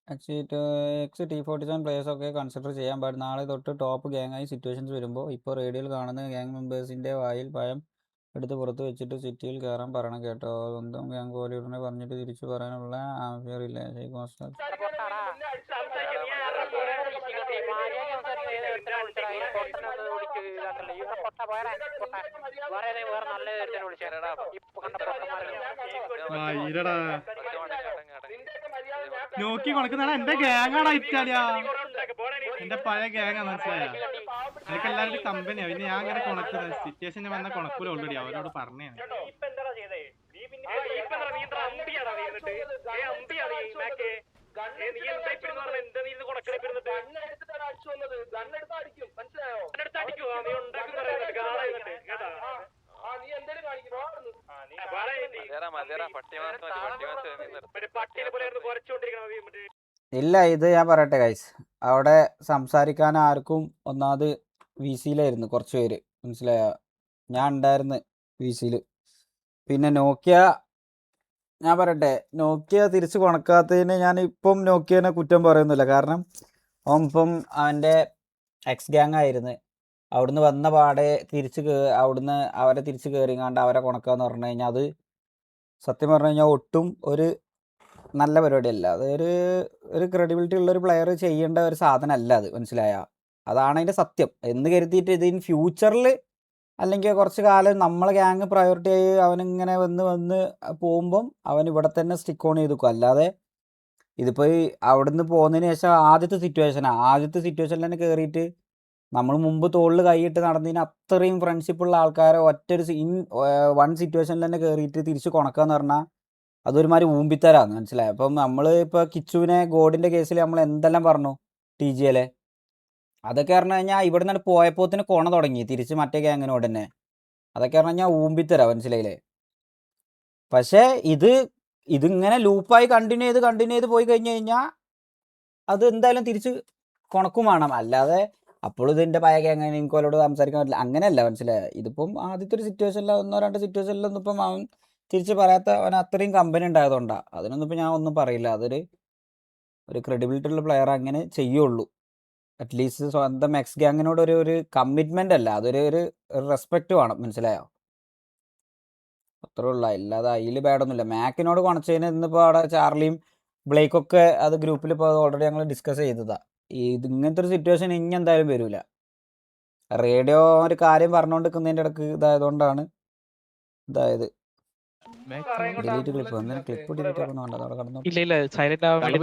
X T47 പ്ലേയേഴ്സൊക്കെ consider ചെയ്യാൻ പാടില്ല. നാളെ തൊട്ട് ടോപ്പ് ഗ്യാങ്ങായി സിറ്റുവേഷൻസ് വരുമ്പോൾ ഇപ്പോൾ റേഡിയോയിൽ കാണുന്ന ഗ്യാങ് മെമ്പേഴ്സിൻ്റെ വായിൽ പഴം എടുത്ത് പുറത്ത് വെച്ചിട്ട് സിറ്റിയിൽ കയറാൻ പറയണം കേട്ടോ. സ്വന്തം ഗ്യാങ് കോഹ്ലിയോടിനെ പറഞ്ഞിട്ട് തിരിച്ചു പറയാനുള്ള ആംഫിയറില്ല. ഷെയ്ഖ് മാസ്റ്റർ നോക്കി കൊടുക്കുന്നതാണ് എന്റെ ഗ്യാങ്ങാണ് ഇറ്റാലിയ, എന്റെ പഴയ ഗ്യാങ്ങാ, മനസ്സിലായ? എനിക്ക് എല്ലാവരും കമ്പനിയാ. പിന്നെ ഞാൻ അങ്ങനെ കൊണക്കുന്നത് സിറ്റുവേഷന് വന്ന കൊണക്കൂല ഓൾറെഡി അവരോട് പറഞ്ഞേ. ഇല്ല, ഇത് ഞാൻ പറയട്ടെ ഗൈസ്, അവിടെ സംസാരിക്കാൻ ആർക്കും ഒന്നാമത് വി സിയിലായിരുന്നു കുറച്ച് പേര്, മനസ്സിലായ? ഞാൻ ഉണ്ടായിരുന്നു വി സിയിൽ. പിന്നെ നോക്കിയ, ഞാൻ പറയട്ടെ, നോക്കിയ തിരിച്ച് കൊണക്കാത്തതിന് ഞാൻ ഇപ്പം നോക്കിയനെ കുറ്റം പറയുന്നില്ല. കാരണം അവൻ ഇപ്പം അവൻ്റെ എക്സ് ഗ്യാങ് ആയിരുന്നു. അവിടുന്ന് വന്ന പാടെ അവിടുന്ന് അവരെ തിരിച്ച് കയറിങ്ങാണ്ട് അവരെ കൊണക്കാന്ന് പറഞ്ഞു കഴിഞ്ഞാൽ അത് സത്യം പറഞ്ഞു കഴിഞ്ഞാൽ ഒട്ടും ഒരു നല്ല പരിപാടിയല്ല. അത് ഒരു ക്രെഡിബിലിറ്റി ഉള്ളൊരു പ്ലെയർ ചെയ്യേണ്ട ഒരു സാധനമല്ല അത്, മനസ്സിലായ? അതാണ് അതിൻ്റെ സത്യം. എന്ന് കരുതിയിട്ട് ഇത് ഇൻ ഫ്യൂച്ചറിൽ അല്ലെങ്കിൽ കുറച്ച് കാലം നമ്മളെ ഗ്യാങ് പ്രയോറിറ്റി ആയി അവനിങ്ങനെ വന്ന് പോകുമ്പം അവൻ ഇവിടെ തന്നെ സ്റ്റിക്ക് ഓൺ ചെയ്ത് നിൽക്കും. അല്ലാതെ ഇതിപ്പോൾ ഈ അവിടുന്ന് പോകുന്നതിന് ശേഷം ആദ്യത്തെ സിറ്റുവേഷനിൽ തന്നെ കയറിയിട്ട് നമ്മൾ മുമ്പ് തോളിൽ കൈയിട്ട് നടന്നതിന് അത്രയും ഫ്രണ്ട്ഷിപ്പുള്ള ആൾക്കാരെ ഒറ്റൊരു വൺ സിറ്റുവേഷനിൽ തന്നെ കയറിയിട്ട് തിരിച്ച് കൊണക്കാന്ന് പറഞ്ഞാൽ അതൊരുമാതിരി ഊമ്പിത്തരാന്ന്, മനസ്സിലായി? അപ്പം നമ്മൾ ഇപ്പോൾ കിച്ചുവിനെ ഗോഡിൻ്റെ കേസിൽ നമ്മൾ എന്തെല്ലാം പറഞ്ഞു TGL, അതൊക്കെ പറഞ്ഞു കഴിഞ്ഞാൽ ഇവിടെ നിന്ന് പോയപ്പോത്തിന് കൊണ തുടങ്ങി തിരിച്ച് മറ്റേ ഗ്യാങ്ങിനോട് തന്നെ. അതൊക്കെ പറഞ്ഞു കഴിഞ്ഞാൽ ഊമ്പിത്തരാം, മനസ്സിലായില്ലേ? പക്ഷേ ഇതിങ്ങനെ ലൂപ്പായി കണ്ടിന്യൂ ചെയ്ത് പോയി കഴിഞ്ഞ് കഴിഞ്ഞാൽ അത് എന്തായാലും തിരിച്ച് കൊണക്കും വേണം. അല്ലാതെ അപ്പോൾ ഇതിൻ്റെ പഴയ ഗ്യാങ് എനിക്ക് അവരോട് സംസാരിക്കാൻ പറ്റില്ല, അങ്ങനെയല്ല, മനസ്സിലായി? ഇതിപ്പം ആദ്യത്തെ ഒരു സിറ്റുവേഷനിൽ 1-2 സിറ്റുവേഷനിലൊന്നും ഇപ്പം അവൻ തിരിച്ച് പറയാത്ത അവൻ അത്രയും കമ്പനി ഉണ്ടായതുകൊണ്ടാണ്. അതിനൊന്നും ഇപ്പം ഞാൻ ഒന്നും പറയില്ല. ഒരു ക്രെഡിബിലിറ്റി ഉള്ള പ്ലെയർ അങ്ങനെ ചെയ്യുള്ളൂ. അറ്റ്ലീസ്റ്റ് സ്വന്തം എക്സ് ഗ്യാങ്ങിനോട് ഒരു കമ്മിറ്റ്മെൻ്റ് അല്ല, ഒരു റെസ്പെക്റ്റ് വേണം, മനസ്സിലായോ? അത്രേ ഉള്ള. അല്ലാതെ അതിൽ ബാഡൊന്നുമില്ല. മാക്കിനോട് കുണച്ചതിന് ഇന്നിപ്പോൾ അവിടെ ചാർലിയും ബ്ലേക്കൊക്കെ അത് ഗ്രൂപ്പിൽ ഇപ്പോൾ ഓൾറെഡി ഞങ്ങൾ ഡിസ്കസ് ചെയ്തതാണ്. ഇങ്ങനത്തെ ഒരു സിറ്റുവേഷൻ ഇനി എന്തായാലും വരില്ല. റേഡിയോ ഒരു കാര്യം പറഞ്ഞുകൊണ്ടിരിക്കുന്നതിൻ്റെ ഇടയ്ക്ക് ഇതായതുകൊണ്ടാണ് ഇതായത്. ഡിലീറ്റ് ക്ലിപ്പ് ഡിലീറ്റ് ആക്കുന്നുണ്ട്, അതവിടെ കടന്നു. ഇല്ല സൈലന്റ് ആവാൻ വേണ്ടി